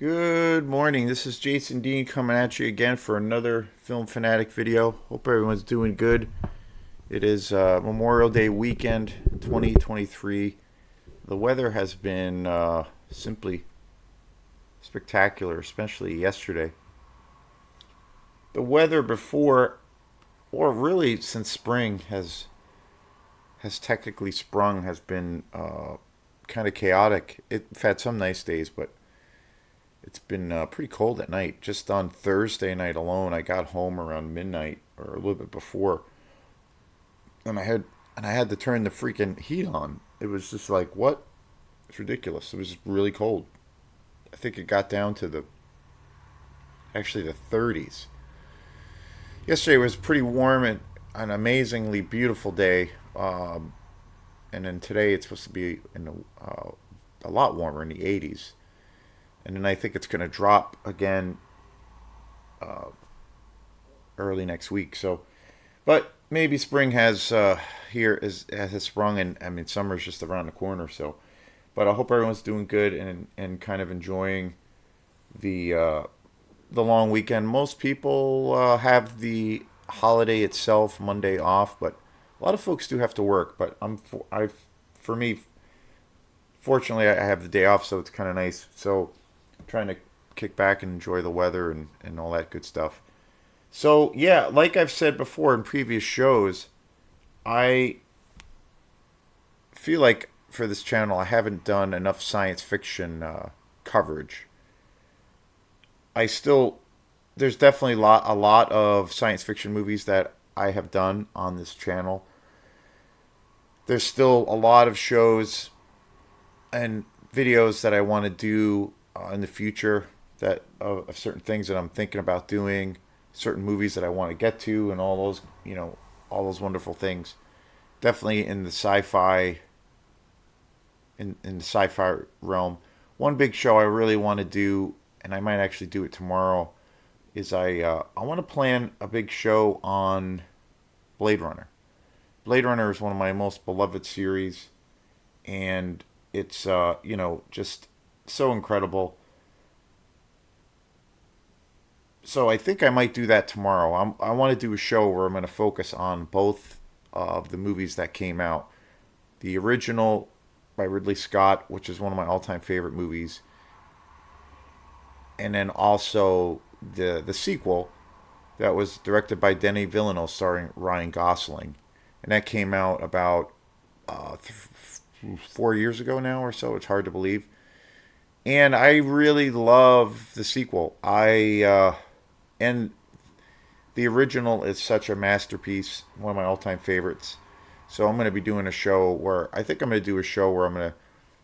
Good morning. This is Jason Dean coming at you again for another Film Fanatic video. Hope everyone's doing good. It is Memorial Day weekend 2023. The weather has been simply spectacular, especially yesterday. The weather before, or really since spring has technically sprung, has been kind of chaotic. We've had some nice days, but it's been pretty cold at night. Just on Thursday night alone, I got home around midnight or a little bit before, and I had to turn the freaking heat on. It was just like, what? It's ridiculous. It was just really cold. I think it got down to the 30s. Yesterday was pretty warm and an amazingly beautiful day. And then today it's supposed to be a lot warmer in the 80s. And then I think it's going to drop again early next week. So, but maybe spring has sprung, and I mean summer's just around the corner. So, but I hope everyone's doing good and kind of enjoying the uh, the long weekend. Most people have the holiday itself, Monday, off, but a lot of folks do have to work. But for me, fortunately, I have the day off, so it's kind of nice. So, trying to kick back and enjoy the weather and all that good stuff. So, yeah, like I've said before in previous shows, I feel like for this channel, I haven't done enough science fiction coverage. I still, there's definitely a lot of science fiction movies that I have done on this channel. There's still a lot of shows and videos that I want to do in the future that of certain things that I'm thinking about doing, certain movies that I want to get to, and all those wonderful things. Definitely in the sci-fi realm. One big show I really want to do, and I might actually do it tomorrow, is I want to plan a big show on Blade Runner. Blade Runner is one of my most beloved series, and it's just so incredible. So I think I might do that tomorrow. I want to do a show where I'm going to focus on both of the movies that came out. The original by Ridley Scott, which is one of my all-time favorite movies, and then also the sequel that was directed by Denis Villeneuve, starring Ryan Gosling, and that came out about 4 years ago now or so. It's hard to believe, and I really love the sequel. And the original is such a masterpiece, one of my all-time favorites. So I'm going to be doing a show where I think I'm going to do a show where I'm going to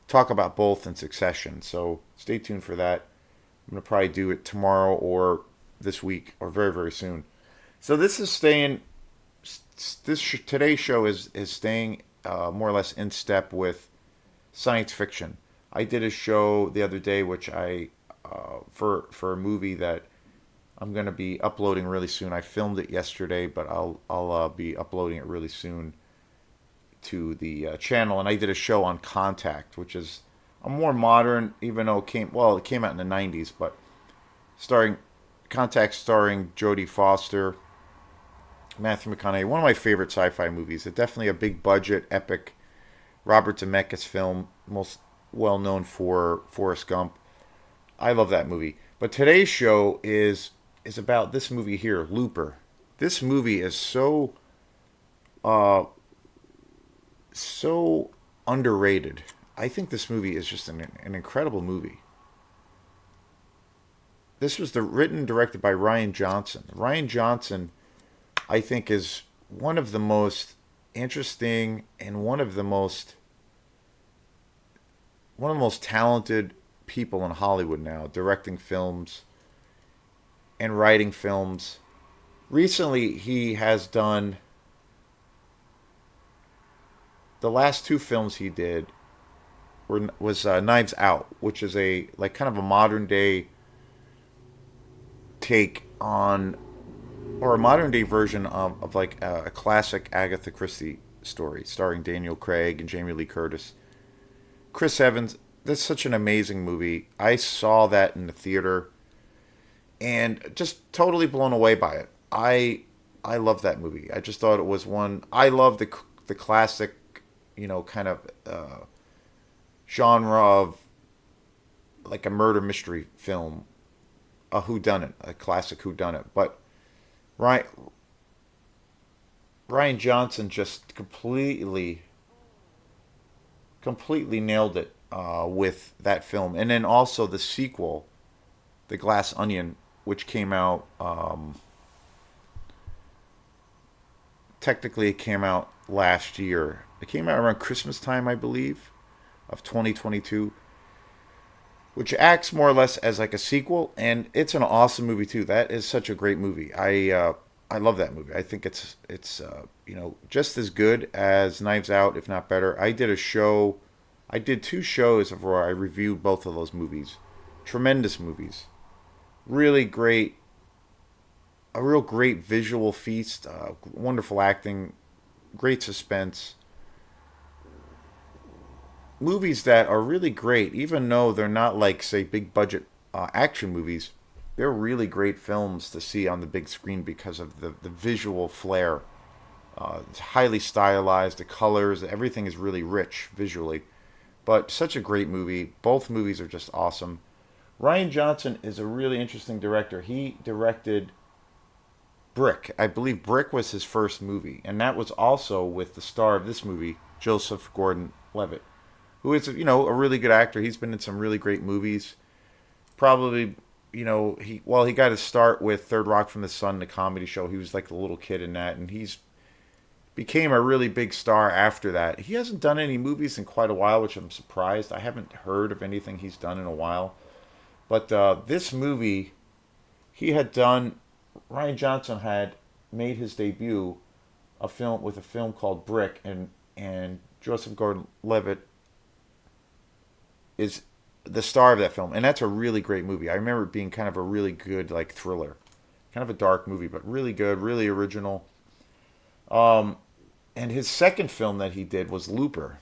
talk about both in succession. So stay tuned for that. I'm going to probably do it tomorrow or this week or very, very soon. So this is staying. Today's show is staying more or less in step with science fiction. I did a show the other day, which I for a movie that I'm going to be uploading really soon. I filmed it yesterday, but I'll be uploading it really soon to the channel. And I did a show on Contact, which is a more modern, even though it came out in the 90s, but starring Contact, starring Jodie Foster, Matthew McConaughey. One of my favorite sci-fi movies. It's definitely a big budget epic. Robert Zemeckis film, most well known for Forrest Gump. I love that movie. But today's show is about this movie here, Looper. This movie is uh so underrated. I think this movie is just an incredible movie. This was written and directed by Rian Johnson. Rian Johnson, I think, is one of the most interesting and one of the most talented people in Hollywood now, directing films and writing films. Recently, he has done the last two films he did was Knives Out, which is a like kind of a modern day take on, or a modern day version of like a classic Agatha Christie story starring Daniel Craig and Jamie Lee Curtis. Chris Evans, that's such an amazing movie. I saw that in the theater and just totally blown away by it. I love that movie. I just thought it was one. I love the classic, kind of genre of like a murder mystery film, a whodunit, a classic whodunit. But Ryan Ryan Johnson just completely nailed it with that film, and then also the sequel, The Glass Onion, which came out. Technically, it came out last year. It came out around Christmas time, I believe, of 2022, which acts more or less as like a sequel, and it's an awesome movie too. That is such a great movie. I love that movie. I think it's just as good as Knives Out, if not better. I did two shows where I reviewed both of those movies. Tremendous movies, really great, a real great visual feast, wonderful acting, great suspense. Movies that are really great, even though they're not like, say, big budget action movies. They're really great films to see on the big screen because of the visual flair. It's highly stylized, the colors, everything is really rich visually. But such a great movie. Both movies are just awesome. Rian Johnson is a really interesting director. He directed Brick. I believe Brick was his first movie, and that was also with the star of this movie, Joseph Gordon-Levitt, who is a really good actor. He's been in some really great movies. Probably, he got his start with Third Rock from the Sun, the comedy show. He was like the little kid in that, and he's became a really big star after that. He hasn't done any movies in quite a while, which I'm surprised. I haven't heard of anything he's done in a while. But this movie, he had done. Rian Johnson had made his debut with a film called Brick, and Joseph Gordon-Levitt is the star of that film, and that's a really great movie. I remember it being kind of a really good like thriller, kind of a dark movie, but really good, really original. And his second film that he did was Looper,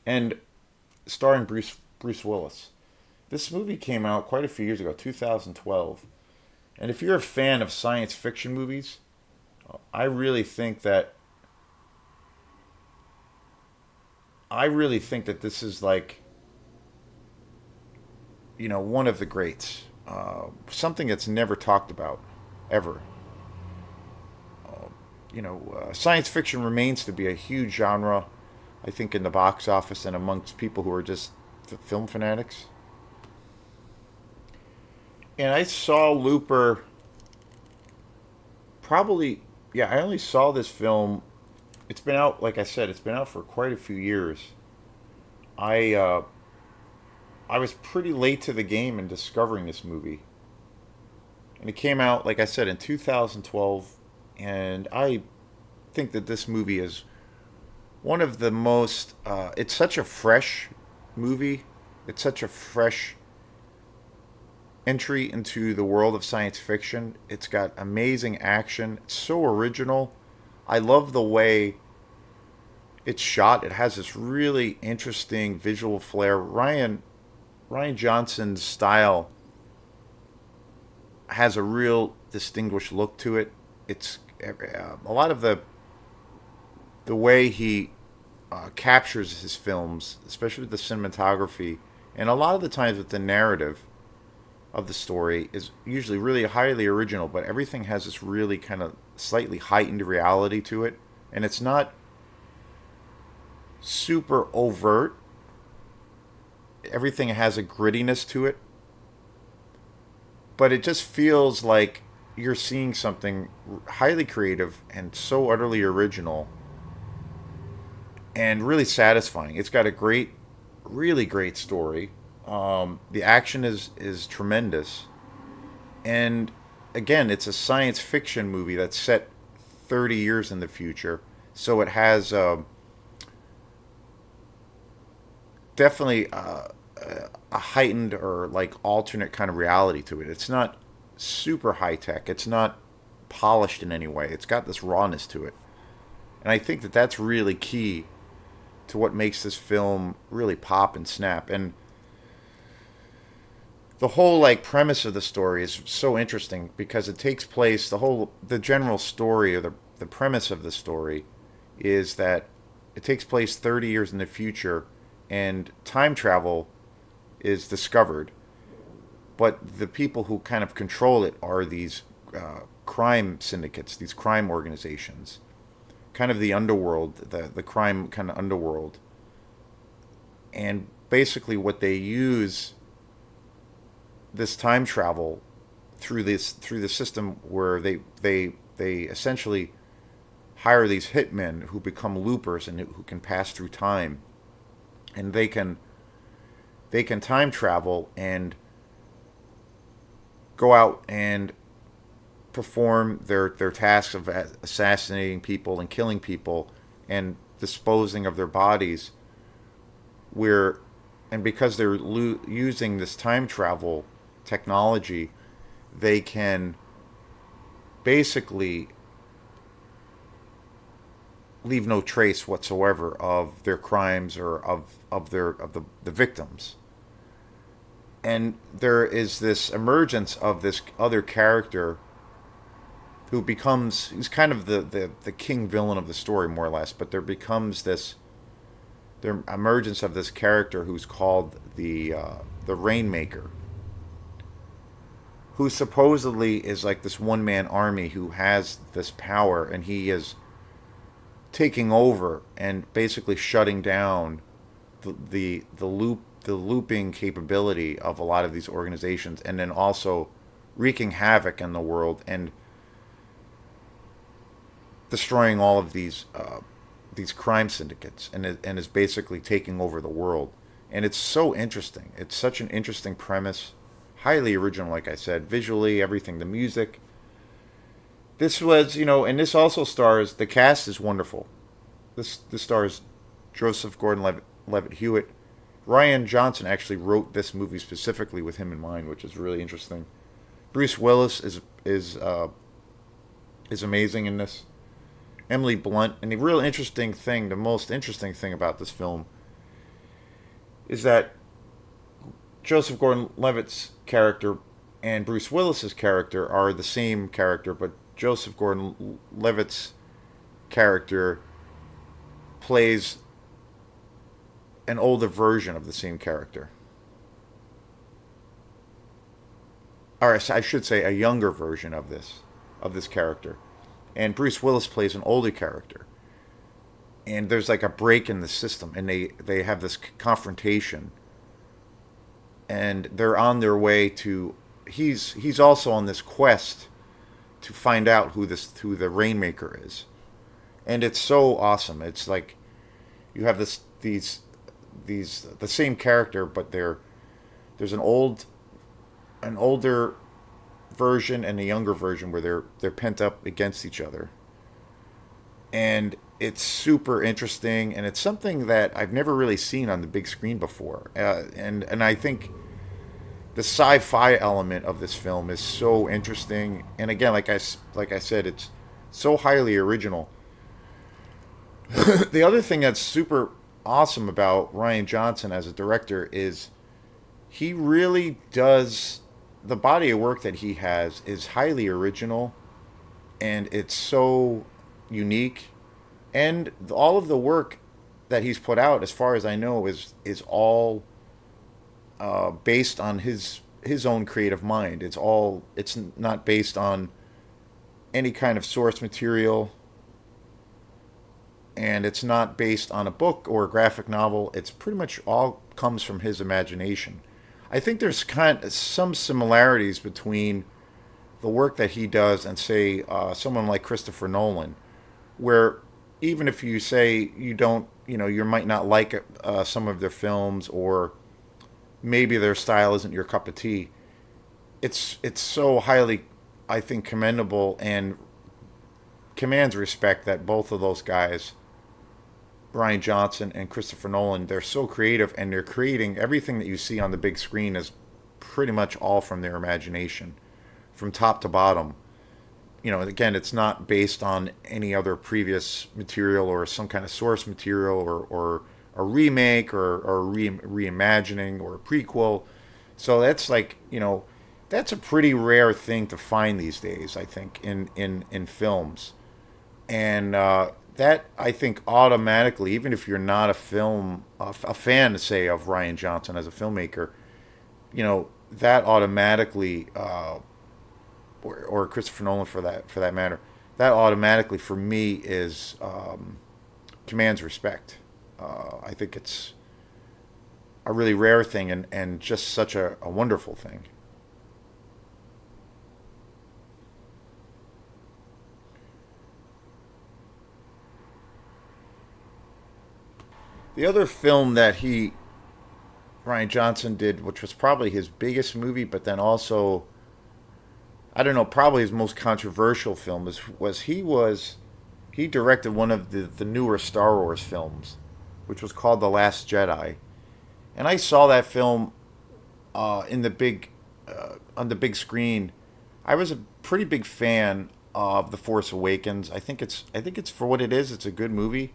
and starring Bruce Willis. This movie came out quite a few years ago, 2012. And if you're a fan of science fiction movies, I really think that this is like, one of the greats. Something that's never talked about, ever. Science fiction remains to be a huge genre, I think, in the box office and amongst people who are just film fanatics. And I saw Looper probably, yeah, I only saw this film. It's been out, like I said, it's been out for quite a few years. I uh, I was pretty late to the game in discovering this movie, and it came out, like I said, in 2012. And I think that this movie is one of the most. It's such a fresh movie. It's such a fresh entry into the world of science fiction. It's got amazing action. It's so original. I love the way it's shot. It has this really interesting visual flair. Ryan Johnson's style has a real distinguished look to it. It's a lot of the way he captures his films, especially with the cinematography, and a lot of the times with the narrative of the story, is usually really highly original. But everything has this really kind of slightly heightened reality to it, and it's not super overt. Everything has a grittiness to it, but it just feels like you're seeing something highly creative and so utterly original and really satisfying. It's got a really great story. The action is tremendous, and again, it's a science fiction movie that's set 30 years in the future, so it has definitely a heightened or like alternate kind of reality to it. It's not super high tech. It's not polished in any way. It's got this rawness to it, and I think that that's really key to what makes this film really pop and snap. And the whole like premise of the story is so interesting because it takes place the general story, or the premise of the story is that it takes place 30 years in the future, and time travel is discovered, but the people who kind of control it are these crime syndicates, these crime organizations, kind of the underworld, the crime kind of underworld. And basically what they use this time travel through the system where they essentially hire these hitmen who become loopers and who can pass through time, and they can time travel and go out and perform their tasks of assassinating people and killing people and disposing of their bodies, where and because they're using this time travel technology, they can basically leave no trace whatsoever of their crimes or of the victims. And there is this emergence of this other character who becomes, he's kind of the king villain of the story, more or less, but there emergence of this character who's called the Rainmaker, who supposedly is like this one man army who has this power, and he is taking over and basically shutting down the looping capability of a lot of these organizations, and then also wreaking havoc in the world and destroying all of these crime syndicates, and is basically taking over the world. And it's so interesting. It's such an interesting premise, highly original, like I said, visually, everything, the music. This was, and this also stars, the cast is wonderful. This stars Joseph Gordon-Levitt Hewitt. Rian Johnson actually wrote this movie specifically with him in mind, which is really interesting. Bruce Willis is amazing in this. Emily Blunt, and the most interesting thing about this film is that Joseph Gordon-Levitt's character and Bruce Willis's character are the same character, but Joseph Gordon-Levitt's character plays an older version of the same character. Or I should say a younger version of this character. And Bruce Willis plays an older character. And there's like a break in the system, and they have this confrontation. And they're on their way to he's also on this quest to find out who the Rainmaker is. And it's so awesome. It's like you have these the same character, but there's an older version and a younger version where they're pent up against each other. And it's super interesting, and it's something that I've never really seen on the big screen before. And I think the sci-fi element of this film is so interesting. And again, like I said, it's so highly original. The other thing that's super awesome about Rian Johnson as a director is he really does, the body of work that he has is highly original, and it's so unique. And all of the work that he's put out, as far as I know, is all based on his own creative mind. It's not based on any kind of source material, and it's not based on a book or a graphic novel. It's pretty much all comes from his imagination. I think there's kind of some similarities between the work that he does and, say, someone like Christopher Nolan, where even if you say you might not like some of their films, or maybe their style isn't your cup of tea, it's so highly, I think, commendable and commands respect that both of those guys, Rian Johnson and Christopher Nolan, they're so creative, and they're creating everything that you see on the big screen is pretty much all from their imagination, from top to bottom. Again, it's not based on any other previous material or some kind of source material or a remake or a reimagining or a prequel. So that's like, that's a pretty rare thing to find these days, I think, in films. And that, I think, automatically, even if you're not a fan, say, of Rian Johnson as a filmmaker, that automatically, or Christopher Nolan for that matter, that automatically for me is commands respect. I think it's a really rare thing and just such a wonderful thing. The other film that Ryan Johnson did, which was probably his biggest movie, but then also, I don't know, probably his most controversial film, he directed one of the newer Star Wars films, which was called The Last Jedi. And I saw that film in the big on the big screen. I was a pretty big fan of The Force Awakens. I think it's for what it is. It's a good movie,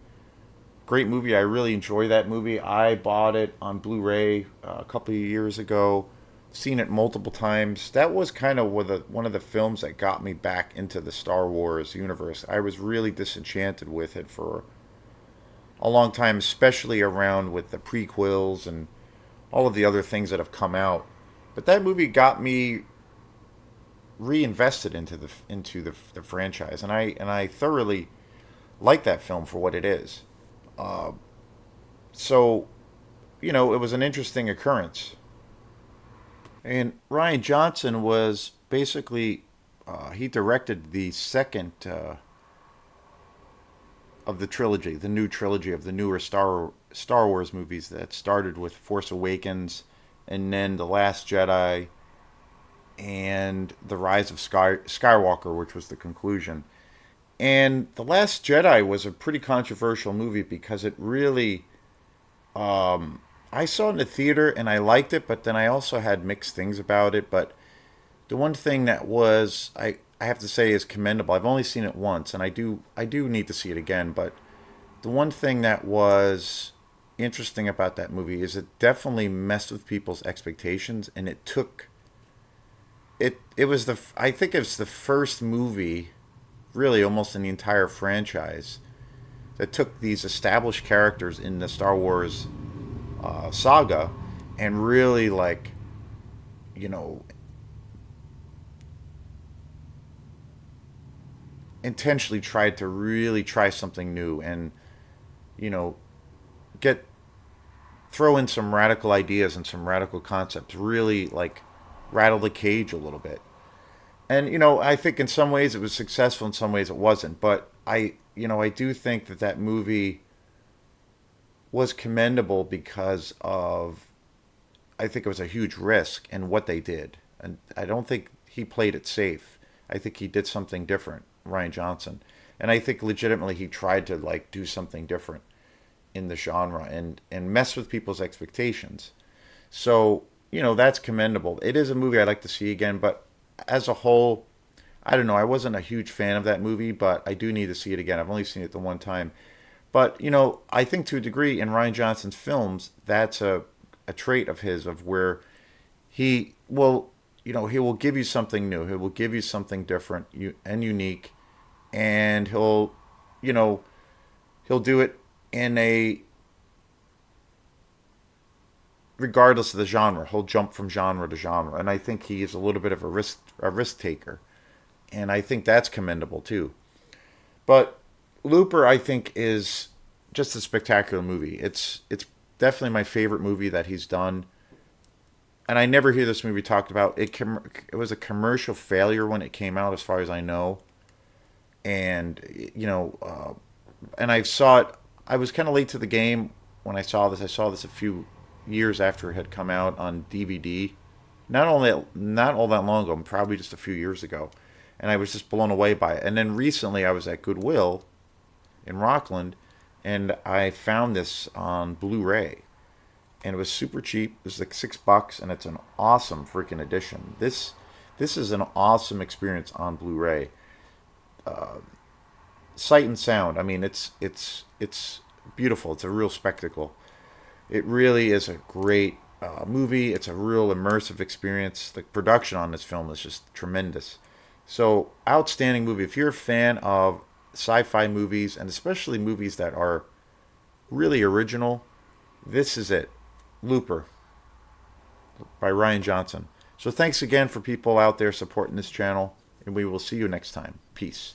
great movie. I really enjoy that movie. I bought it on Blu-ray a couple of years ago. Seen it multiple times. That was kind of one of the films that got me back into the Star Wars universe. I was really disenchanted with it for a long time, especially around with the prequels and all of the other things that have come out. But that movie got me reinvested into the franchise, and I thoroughly like that film for what it is. Uh, so it was an interesting occurrence. And Ryan Johnson was basically he directed the second of the trilogy, the new trilogy of the newer Star Wars movies that started with Force Awakens, and then The Last Jedi, and The Rise of Skywalker, which was the conclusion. And The Last Jedi was a pretty controversial movie because it really, I saw it in the theater and I liked it, but then I also had mixed things about it. But the one thing that was I have to say is commendable. I've only seen it once, and I do need to see it again. But the one thing that was interesting about that movie is it definitely messed with people's expectations, and it was I think it's the first movie, really almost in the entire franchise, that took these established characters in the Star Wars saga and really, like, you know intentionally tried to really try something new and you know get throw in some radical ideas and some radical concepts, really like rattle the cage a little bit. And I think in some ways it was successful, in some ways it wasn't, but I do think that that movie was commendable because of, I think it was a huge risk in what they did. And I don't think he played it safe. I think he did something different, Ryan Johnson. And I think legitimately he tried to like do something different in the genre and mess with people's expectations. So, that's commendable. It is a movie I'd like to see again, but as a whole, I don't know. I wasn't a huge fan of that movie, but I do need to see it again. I've only seen it the one time. But, I think to a degree in Ryan Johnson's films, that's a trait of his, of where he will give you something new. He will give you something different and unique, and you know, he'll do it in a regardless of the genre. He'll jump from genre to genre, and I think he is a little bit of a risk taker, and I think that's commendable too. But Looper, I think, is just a spectacular movie. It's definitely my favorite movie that he's done, and I never hear this movie talked about. It was a commercial failure when it came out, as far as I know, and and I saw it. I was kind of late to the game when I saw this. I saw this a few years after it had come out on DVD. Not all that long ago, probably just a few years ago, and I was just blown away by it. And then recently, I was at Goodwill in Rockland, and I found this on Blu-ray, and it was super cheap. It was like $6, and it's an awesome freaking edition. This is an awesome experience on Blu-ray. Sight and sound. I mean, it's beautiful. It's a real spectacle. It really is a great movie. It's a real immersive experience. The production on this film is just tremendous. So, outstanding movie. If you're a fan of sci-fi movies, and especially movies that are really original, this is it. Looper by Rian Johnson. So thanks again for people out there supporting this channel, and we will see you next time. Peace.